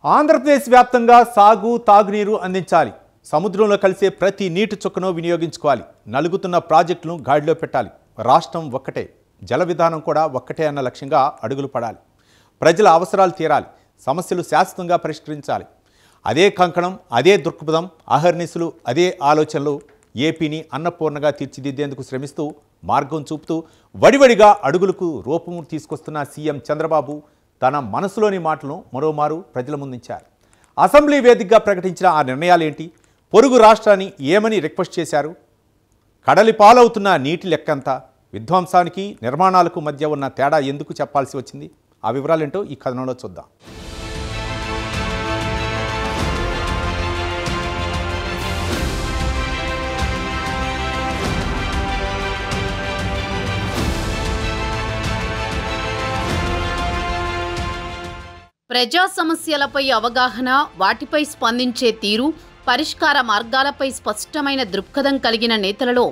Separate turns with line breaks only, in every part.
ఆంధ్రప్రదేశ్ వ్యాప్తంగా సాగు తాగునీరు అందించాలి. సముద్రంలో కలిసే ప్రతి నీటి చుక్కను వినియోగించుకోవాలి. నలుగుతున్న ప్రాజెక్టులను గాడిలో పెట్టాలి. రాష్ట్రం ఒక్కటే, జల విధానం కూడా ఒక్కటే అన్న లక్ష్యంగా అడుగులు పడాలి. ప్రజల అవసరాలు తీరాలి. సమస్యలు శాశ్వతంగా పరిష్కరించాలి. అదే కంకణం, అదే దృక్పథం, అహర్నిశలు అదే ఆలోచనలు ఏపీని అన్నపూర్ణగా తీర్చిదిద్దేందుకు శ్రమిస్తూ మార్గం చూపుతూ వడివడిగా అడుగులకు రూపం తీసుకొస్తున్న సీఎం చంద్రబాబు తన మనసులోని మాటలను మరోమారు ప్రజల ముందుంచారు. అసెంబ్లీ వేదికగా ప్రకటించిన ఆ నిర్ణయాలేంటి? పొరుగు రాష్ట్రాన్ని ఏమని రిక్వెస్ట్ చేశారు? కడలి పాలవుతున్న నీటి లెక్కంతా, విధ్వంసానికి నిర్మాణాలకు మధ్య ఉన్న తేడా ఎందుకు చెప్పాల్సి వచ్చింది? ఆ వివరాలేంటో ఈ కథనంలో చూద్దాం.
ప్రజా సమస్యలపై అవగాహన, వాటిపై స్పందించే తీరు, పరిష్కార మార్గాలపై స్పష్టమైన దృక్పథం కలిగిన నేతలలో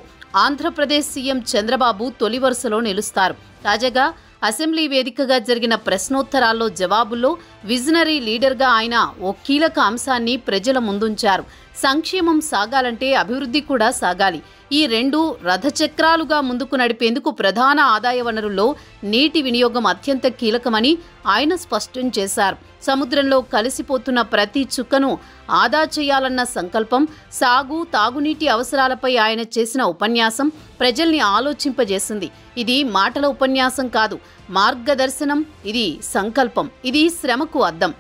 ఆంధ్రప్రదేశ్ సీఎం చంద్రబాబు తొలి వరుసలో నిలుస్తారు. తాజాగా అసెంబ్లీ వేదికగా జరిగిన ప్రశ్నోత్తరాల్లో జవాబుల్లో విజనరీ లీడర్గా ఆయన ఓ కీలక అంశాన్ని ప్రజల ముందుంచారు. సంక్షేమం సాగాలంటే అభివృద్ధి కూడా సాగాలి. ఈ రెండు రథచక్రాలుగా ముందుకు నడిపేందుకు ప్రధాన ఆదాయ వనరుల్లో నీటి వినియోగం అత్యంత కీలకమని ఆయన స్పష్టం చేశారు. సముద్రంలో కలిసిపోతున్న ప్రతి చుక్కను ఆదా చేయాలన్న సంకల్పం, సాగు తాగునీటి అవసరాలపై ఆయన చేసిన ఉపన్యాసం ప్రజల్ని ఆలోచింపజేసింది. ఇది మాటల ఉపన్యాసం కాదు, మార్గదర్శనం. ఇది సంకల్పం. ఇది శ్రమకు అద్దం.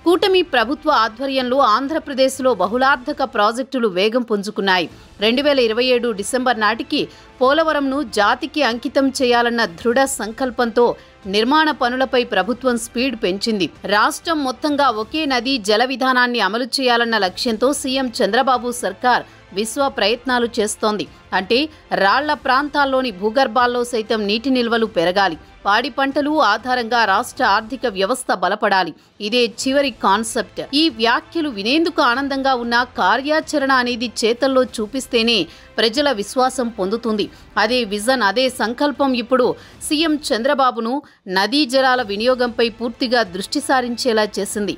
కూటమి ప్రభుత్వ ఆధ్వర్యంలో ఆంధ్రప్రదేశ్లో బహుళార్థక ప్రాజెక్టులు వేగం పుంజుకున్నాయి. 2027 డిసెంబర్ నాటికి పోలవరంను జాతికి అంకితం చేయాలన్న దృఢ సంకల్పంతో నిర్మాణ పనులపై ప్రభుత్వం స్పీడ్ పెంచింది. రాష్ట్రం మొత్తంగా ఒకే నదీ జల విధానాన్ని అమలు చేయాలన్న లక్ష్యంతో సీఎం చంద్రబాబు సర్కార్ విశ్వ ప్రయత్నాలు చేస్తోంది. అంటే రాళ్ల ప్రాంతాల్లోని భూగర్భాల్లో సైతం నీటి నిల్వలు పెరగాలి. పాడి పంటలు ఆధారంగా రాష్ట్ర ఆర్థిక వ్యవస్థ బలపడాలి. ఇదే చివరి కాన్సెప్ట్. ఈ వ్యాఖ్యలు వినేందుకు ఆనందంగా ఉన్న కార్యాచరణ అనేది చేతల్లో చూపిస్తేనే ప్రజల విశ్వాసం పొందుతుంది. అదే విజన్, అదే సంకల్పం ఇప్పుడు సీఎం చంద్రబాబును నదీ జలాల వినియోగంపై పూర్తిగా దృష్టి సారించేలా చేసింది.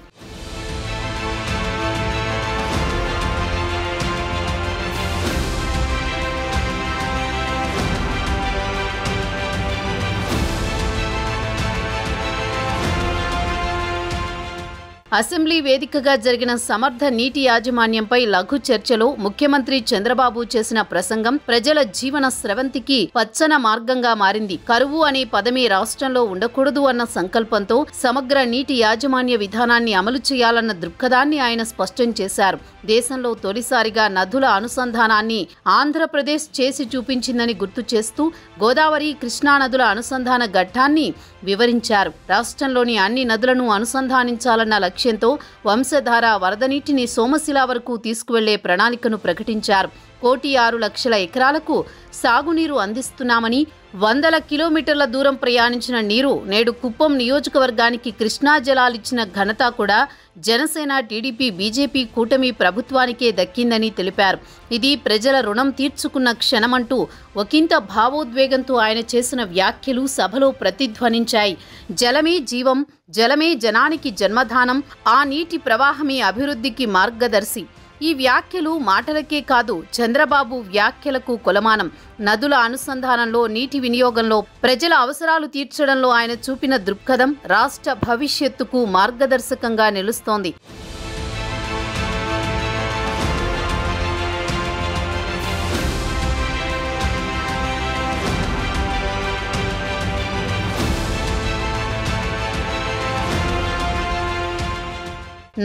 అసెంబ్లీ వేదికగా జరిగిన సమర్థ నీటి యాజమాన్యంపై లఘు చర్చలో ముఖ్యమంత్రి చంద్రబాబు చేసిన ప్రసంగం ప్రజల జీవన స్రవంతికి పచ్చన మార్గంగా మారింది. కరువు అనే పదమే రాష్ట్రంలో ఉండకూడదు అన్న సంకల్పంతో సమగ్ర నీటి యాజమాన్య విధానాన్ని అమలు చేయాలన్న దృక్పథాన్ని ఆయన స్పష్టం చేశారు. దేశంలో తొలిసారిగా నదుల అనుసంధానాన్ని ఆంధ్రప్రదేశ్ చేసి చూపించిందని గుర్తు చేస్తూ గోదావరి, కృష్ణా నదుల అనుసంధాన ఘట్టాన్ని వివరించారు. రాష్ట్రంలోని అన్ని నదులను అనుసంధానించాలన్న లక్ష్యంతో వంశధార వరద నీటిని సోమశిల వరకు తీసుకువెళ్లే ప్రణాళికను ప్రకటించారు. 1,06,00,000 ఎకరాలకు సాగునీరు అందిస్తున్నామని, వందల కిలోమీటర్ల దూరం ప్రయాణించిన నీరు నేడు కుప్పం నియోజకవర్గానికి కృష్ణా జలాలిచ్చిన ఘనత కూడా జనసేన, టీడీపీ, బీజేపీ కూటమి ప్రభుత్వానికే దక్కిందని తెలిపారు. ఇది ప్రజల రుణం తీర్చుకున్న క్షణమంటూ ఒకంత భావోద్వేగంతో ఆయన చేసిన వ్యాఖ్యలు సభలో ప్రతిధ్వనించాయి. జలమే జీవం, జలమే జనానికి జన్మధానం, ఆ నీటి ప్రవాహమే అభివృద్ధికి మార్గదర్శి. ఈ వ్యాఖ్యలు మాటలకే కాదు, చంద్రబాబు వ్యాఖ్యలకు కొలమానం. నదుల అనుసంధానంలో, నీటి వినియోగంలో, ప్రజల అవసరాలు తీర్చడంలో ఆయన చూపిన దృక్పథం రాష్ట్ర భవిష్యత్తుకు మార్గదర్శకంగా నిలుస్తోంది.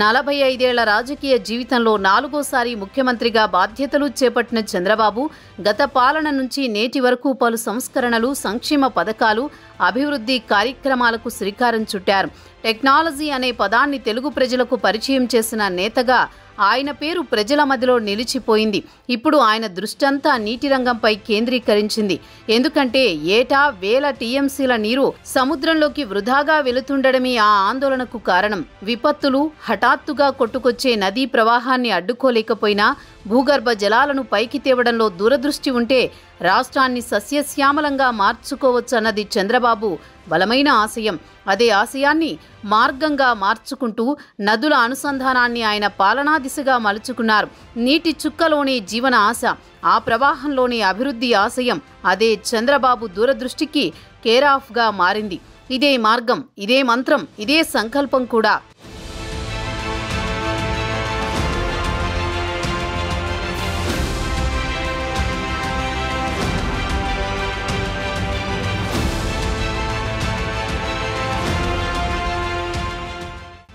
నలభై 45 ఏళ్ల రాజకీయ జీవితంలో 4వసారి ముఖ్యమంత్రిగా బాధ్యతలు చేపట్టిన చంద్రబాబు గత పాలన నుంచి నేటి వరకు పలు సంస్కరణలు, సంక్షేమ పథకాలు, అభివృద్ధి కార్యక్రమాలకు శ్రీకారం చుట్టారు. టెక్నాలజీ అనే పదాన్ని తెలుగు ప్రజలకు పరిచయం చేసిన నేతగా ఆయన పేరు ప్రజల మధ్యలో నిలిచిపోయింది. ఇప్పుడు ఆయన దృష్టంతా నీటి రంగంపై కేంద్రీకరించింది. ఎందుకంటే ఏటా వేల టీఎంసీల నీరు సముద్రంలోకి వృధాగా వెళుతుండడమే ఆ ఆందోళనకు కారణం. విపత్తులు హఠాత్తుగా కొట్టుకొచ్చే నదీ ప్రవాహాన్ని అడ్డుకోలేకపోయినా భూగర్భ జలాలను పైకి తేవడంలో దూరదృష్టి ఉంటే రాష్ట్రాన్ని సస్యశ్యామలంగా మార్చుకోవచ్చన్నది చంద్రబాబు బలమైన ఆశయం. అదే ఆశయాన్ని మార్గంగా మార్చుకుంటూ నదుల అనుసంధానాన్ని ఆయన పాలనా దిశగా మలుచుకున్నారు. నీటి చుక్కలోనే జీవన ఆశ, ఆ ప్రవాహంలోనే అభివృద్ధి ఆశయం. అదే చంద్రబాబు దూరదృష్టికి కేరాఫ్గా మారింది. ఇదే మార్గం, ఇదే మంత్రం, ఇదే సంకల్పం కూడా.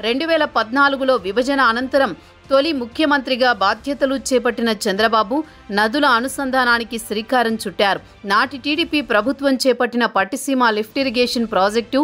రెండు 2014లో విభజన అనంతరం తొలి ముఖ్యమంత్రిగా బాధ్యతలు చేపట్టిన చంద్రబాబు నదుల అనుసంధానానికి శ్రీకారం చుట్టారు. నాటి టీడీపీ ప్రభుత్వం చేపట్టిన Pattiseema lift irrigation project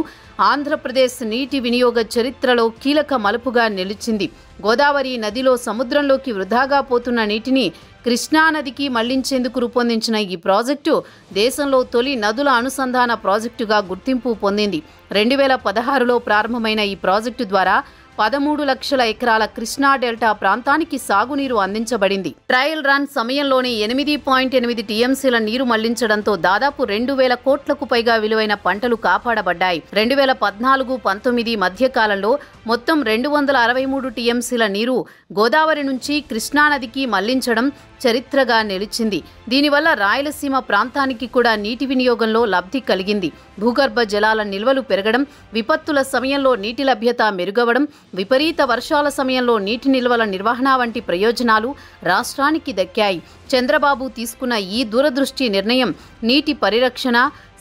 Andhra Pradesh నీటి వినియోగ చరిత్రలో కీలక మలుపుగా నిలిచింది. గోదావరి నదిలో సముద్రంలోకి వృధాగా పోతున్న నీటిని కృష్ణానదికి మళ్లించేందుకు రూపొందించిన ఈ ప్రాజెక్టు దేశంలో తొలి నదుల అనుసంధాన ప్రాజెక్టుగా గుర్తింపు పొందింది. 2016లో ప్రారంభమైన ఈ ప్రాజెక్టు ద్వారా 13 లక్షల ఎకరాల కృష్ణా డెల్టా ప్రాంతానికి సాగునీరు అందించబడింది. ట్రయల్ రన్ సమయంలోనే 8.8 టీఎంసీల నీరు మళ్లించడంతో దాదాపు 2,000 కోట్లకు పైగా విలువైన పంటలు కాపాడబడ్డాయి. 2014-19 మధ్యకాలంలో మొత్తం 263 టీఎంసీల నీరు గోదావరి నుంచి కృష్ణానదికి మళ్లించడం చరిత్రగా నిలిచింది. దీనివల్ల రాయలసీమ ప్రాంతానికి కూడా నీటి వినియోగంలో లబ్ధి కలిగింది. భూగర్భ జలాల నిల్వలు పెరగడం, విపత్తుల సమయంలో నీటి లభ్యత మెరుగవడం, విపరీత వర్షాల సమయంలో నీటి నిల్వల నిర్వహణ వంటి ప్రయోజనాలు రాష్ట్రానికి దక్కాయి. చంద్రబాబు తీసుకున్న ఈ దూరదృష్టి నిర్ణయం నీటి పరిరక్షణ,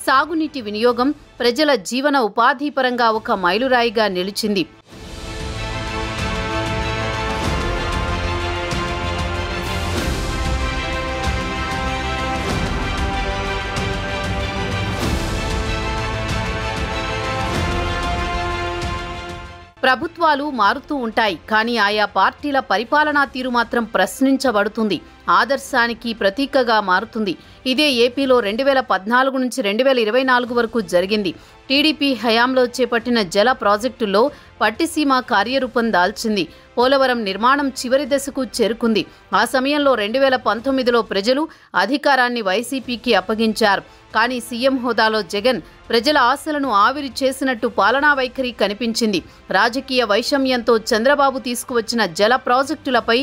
సాగునీటి వినియోగం, ప్రజల జీవన ఉపాధి పరంగా ఒక మైలురాయిగా నిలిచింది. ప్రభుత్వాలు మారుతూ ఉంటాయి, కానీ ఆయా పార్టీల పరిపాలనా తీరు మాత్రం ప్రశ్నించబడుతుంది, ఆదర్శానికి ప్రతీకగా మారుతుంది. ఇదే ఏపీలో 2014 నుంచి 2024 వరకు జరిగింది. టీడీపీ హయాంలో చేపట్టిన జల ప్రాజెక్టుల్లో పట్టిసీమ కార్యరూపం దాల్చింది. పోలవరం నిర్మాణం చివరి దశకు చేరుకుంది. ఆ సమయంలో 2019లో ప్రజలు అధికారాన్ని వైసీపీకి అప్పగించారు. కానీ సీఎం హోదాలో జగన్ ప్రజల ఆశలను ఆవిరి చేసినట్టు పాలనా వైఖరి కనిపించింది. రాజకీయ వైషమ్యంతో చంద్రబాబు తీసుకువచ్చిన జల ప్రాజెక్టులపై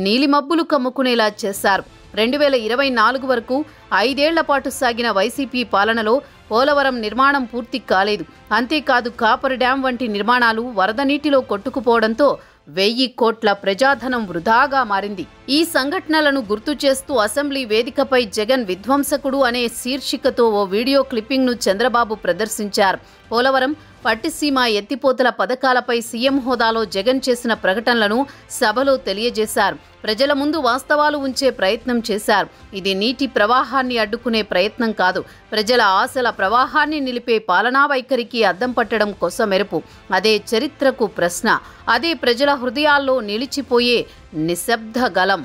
నీలిమబ్బులు కమ్ముకునేలా చేశారు. 2024 వరకు 5 ఏళ్ల పాటు సాగిన వైసీపీ పాలనలో పోలవరం నిర్మాణం పూర్తి కాలేదు. అంతేకాదు కాపర్ డ్యాం వంటి నిర్మాణాలు వరద నీటిలో కొట్టుకుపోవడంతో 1000 కోట్ల ప్రజాధనం వృధాగా మారింది. ఈ సంఘటనలను గుర్తు చేస్తూ అసెంబ్లీ వేదికపై జగన్ విధ్వంసకుడు అనే శీర్షికతో ఓ వీడియో క్లిప్పింగ్ను చంద్రబాబు ప్రదర్శించారు. పోలవరం, పట్టిసీమ ఎత్తిపోతల పథకాలపై సీఎం హోదాలో జగన్ చేసిన ప్రకటనలను సభలో తెలియజేశారు. ప్రజల ముందు వాస్తవాలు ఉంచే ప్రయత్నం చేశారు. ఇది నీటి ప్రవాహాన్ని అడ్డుకునే ప్రయత్నం కాదు, ప్రజల ఆశల ప్రవాహాన్ని నిలిపే పాలనా వైఖరికి అద్దం పట్టడం కొసమెరుపు. అదే చరిత్రకు ప్రశ్న, అదే ప్రజల హృదయాల్లో నిలిచిపోయే నిశ్శబ్ద గలం.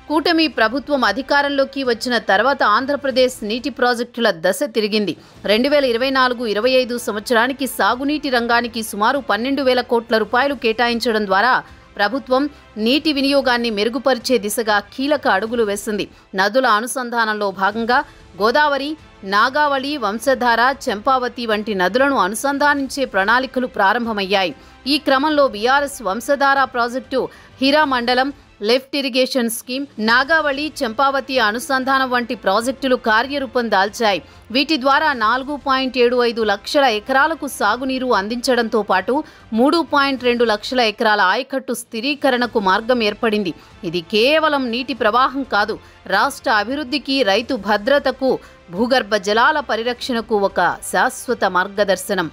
కూటమి ప్రభుత్వం అధికారంలోకి వచ్చిన తర్వాత ఆంధ్రప్రదేశ్ నీటి ప్రాజెక్టుల దశ తిరిగింది. 2024-25 సంవత్సరానికి సాగునీటి రంగానికి సుమారు 12,000 కోట్ల రూపాయలు కేటాయించడం ద్వారా ప్రభుత్వం నీటి వినియోగాన్ని మెరుగుపరిచే దిశగా కీలక అడుగులు వేసింది. నదుల అనుసంధానంలో భాగంగా గోదావరి, నాగావళి, వంశధార, చంపావతి వంటి నదులను అనుసంధానించే ప్రణాళికలు ప్రారంభమయ్యాయి. ఈ క్రమంలో బీఆర్ఎస్ వంశధార ప్రాజెక్టు, హీరా మండలం lift irrigation scheme, Nagavali, Champavati అనుసంధానం వంటి ప్రాజెక్టులు కార్యరూపం దాల్చాయి. వీటి ద్వారా 4.75 లక్షల ఎకరాలకు సాగునీరు అందించడంతో పాటు 3.2 లక్షల ఎకరాల ఆయకట్టు స్థిరీకరణకు మార్గం ఏర్పడింది. ఇది కేవలం నీటి ప్రవాహం కాదు, రాష్ట్ర అభివృద్ధికి, రైతు భద్రతకు, భూగర్భ జలాల పరిరక్షణకు ఒక శాశ్వత మార్గదర్శనం.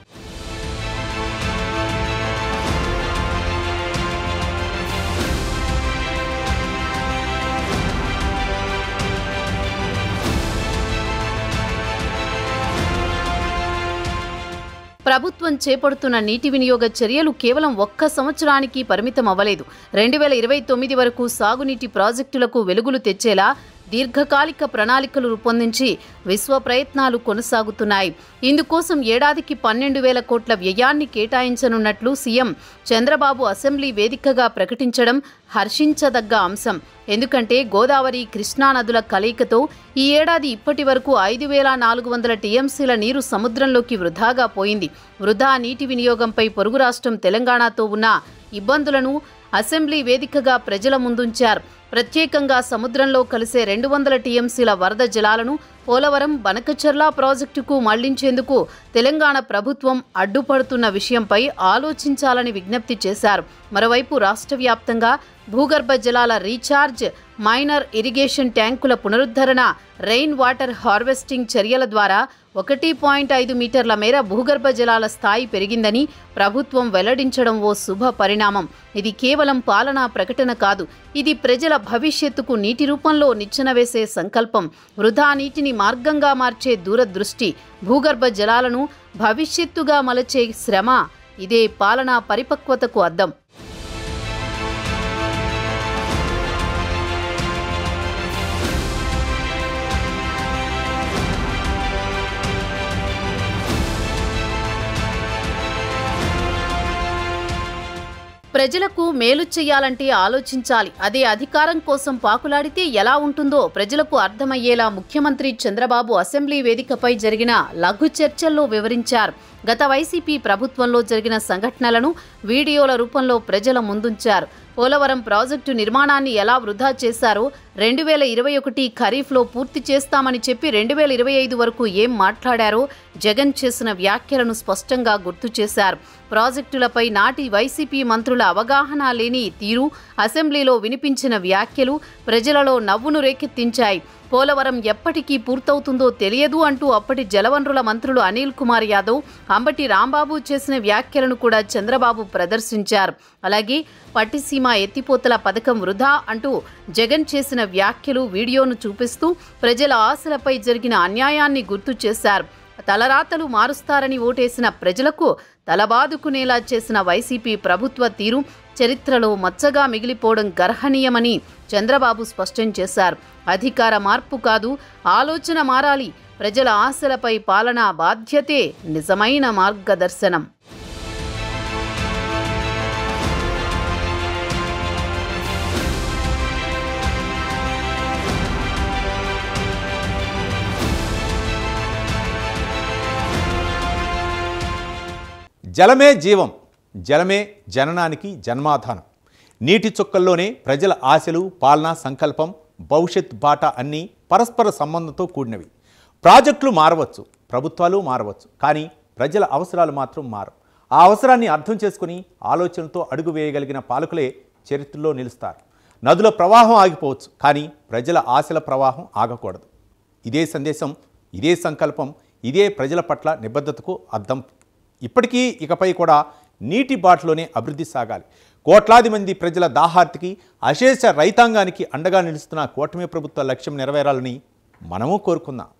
ప్రభుత్వం చేపడుతున్న నీటి వినియోగ చర్యలు కేవలం ఒక్క సంవత్సరానికి పరిమితం అవ్వలేదు. 2029 వరకు సాగునీటి ప్రాజెక్టులకు వెలుగులు తెచ్చేలా దీర్ఘకాలిక ప్రణాళికలు రూపొందించి విశ్వ ప్రయత్నాలు కొనసాగుతున్నాయి. ఇందుకోసం ఏడాదికి 12,000 కోట్ల వ్యయాన్ని కేటాయించనున్నట్లు సీఎం చంద్రబాబు అసెంబ్లీ వేదికగా ప్రకటించడం హర్షించదగ్గ అంశం. ఎందుకంటే గోదావరి, కృష్ణా నదుల కలయికతో ఈ ఏడాది ఇప్పటి వరకు 5,400 టీఎంసీల నీరు సముద్రంలోకి వృధాగా పోయింది. వృధా నీటి వినియోగంపై పొరుగు రాష్ట్రం తెలంగాణతో ఉన్న ఇబ్బందులను అసెంబ్లీ వేదికగా ప్రజల ముందుంచారు. ప్రత్యేకంగా సముద్రంలో కలిసే 200 టీఎంసీల వరద జలాలను పోలవరం, బనకచెర్ల ప్రాజెక్టుకు మళ్లించేందుకు తెలంగాణ ప్రభుత్వం అడ్డుపడుతున్న విషయంపై ఆలోచించాలని విజ్ఞప్తి చేశారు. మరోవైపు రాష్ట్ర వ్యాప్తంగా భూగర్భ జలాల రీఛార్జ్, మైనర్ ఇరిగేషన్ ట్యాంకుల పునరుద్ధరణ, రెయిన్ వాటర్ హార్వెస్టింగ్ చర్యల ద్వారా 1.5 మీటర్ల మేర భూగర్భ జలాల స్థాయి పెరిగిందని ప్రభుత్వం వెల్లడించడం ఓ శుభ పరిణామం. ఇది కేవలం పాలనా ప్రకటన కాదు, ఇది ప్రజల భవిష్యత్తుకు నీటి రూపంలో నిచ్చెన వేసే సంకల్పం. వృధా నీటిని మార్గంగా మార్చే దూరదృష్టి, భూగర్భ జలాలను భవిష్యత్తుగా మలచే శ్రమ, ఇదే పాలనా పరిపక్వతకు అద్దం. ప్రజలకు మేలు చేయాలంటే ఆలోచించాలి. అదే అధికారం కోసం పాకులాడితే ఎలా ఉంటుందో ప్రజలకు అర్థమయ్యేలా ముఖ్యమంత్రి చంద్రబాబు అసెంబ్లీ వేదికపై జరిగిన లఘు చర్చల్లో వివరించారు. గత వైసీపీ ప్రభుత్వంలో జరిగిన సంఘటనలను వీడియోల రూపంలో ప్రజల ముందుంచారు. పోలవరం ప్రాజెక్టు నిర్మాణాన్ని ఎలా వృధా చేశారో, 2021 ఖరీఫ్లో పూర్తి చేస్తామని చెప్పి 2025 వరకు ఏం మాట్లాడారో జగన్ చేసిన వ్యాఖ్యలను స్పష్టంగా గుర్తు చేశారు. ప్రాజెక్టులపై నాటి వైసీపీ మంత్రుల అవగాహన లేని తీరు, అసెంబ్లీలో వినిపించిన వ్యాఖ్యలు ప్రజలలో నవ్వును రేకెత్తించాయి. పోలవరం ఎప్పటికీ పూర్తవుతుందో తెలియదు అంటూ అప్పటి జలవనరుల మంత్రులు అనిల్ కుమార్ యాదవ్, అంబటి రాంబాబు చేసిన వ్యాఖ్యలను కూడా చంద్రబాబు ప్రదర్శించారు. అలాగే పట్టిసీమ ఎత్తిపోతల పథకం వృధా అంటూ జగన్ చేసిన వ్యాఖ్యలు వీడియోను చూపిస్తూ ప్రజల ఆశలపై జరిగిన అన్యాయాన్ని గుర్తు చేశారు. తలరాతలు మారుస్తారని ఓటేసిన ప్రజలకు తలబాదుకునేలా చేసిన వైసీపీ ప్రభుత్వ తీరు చరిత్రలో మచ్చగా మిగిలిపోవడం గర్హనీయమని చంద్రబాబు స్పష్టం చేశారు. అధికార మార్పు కాదు, ఆలోచన మారాలి. ప్రజల ఆశలపై పాలనా బాధ్యతే నిజమైన మార్గదర్శనం.
జలమే జీవం, జలమే జననానికి జన్మాధానం. నీటి చుక్కల్లోనే ప్రజల ఆశలు, పాలనా సంకల్పం, భవిష్యత్ బాట అన్నీ పరస్పర సంబంధంతో కూడినవి. ప్రాజెక్టులు మారవచ్చు, ప్రభుత్వాలు మారవచ్చు, కానీ ప్రజల అవసరాలు మాత్రం మారవు. ఆ అవసరాన్ని అర్థం చేసుకుని ఆలోచనతో అడుగు వేయగలిగిన పాలకులే చరిత్రలో నిలుస్తారు. నదుల ప్రవాహం ఆగిపోవచ్చు, కానీ ప్రజల ఆశల ప్రవాహం ఆగకూడదు. ఇదే సందేశం, ఇదే సంకల్పం, ఇదే ప్రజల పట్ల నిబద్ధతకు అద్దం. ఇప్పటికీ ఇకపై కూడా నీటి బాటలోనే అభివృద్ధి సాగాలి. కోట్లాది మంది ప్రజల దాహార్తికి, అశేష రైతాంగానికి అండగా నిలుస్తున్న కూటమి ప్రభుత్వ లక్ష్యం నెరవేరాలని మనము కోరుకుందాం.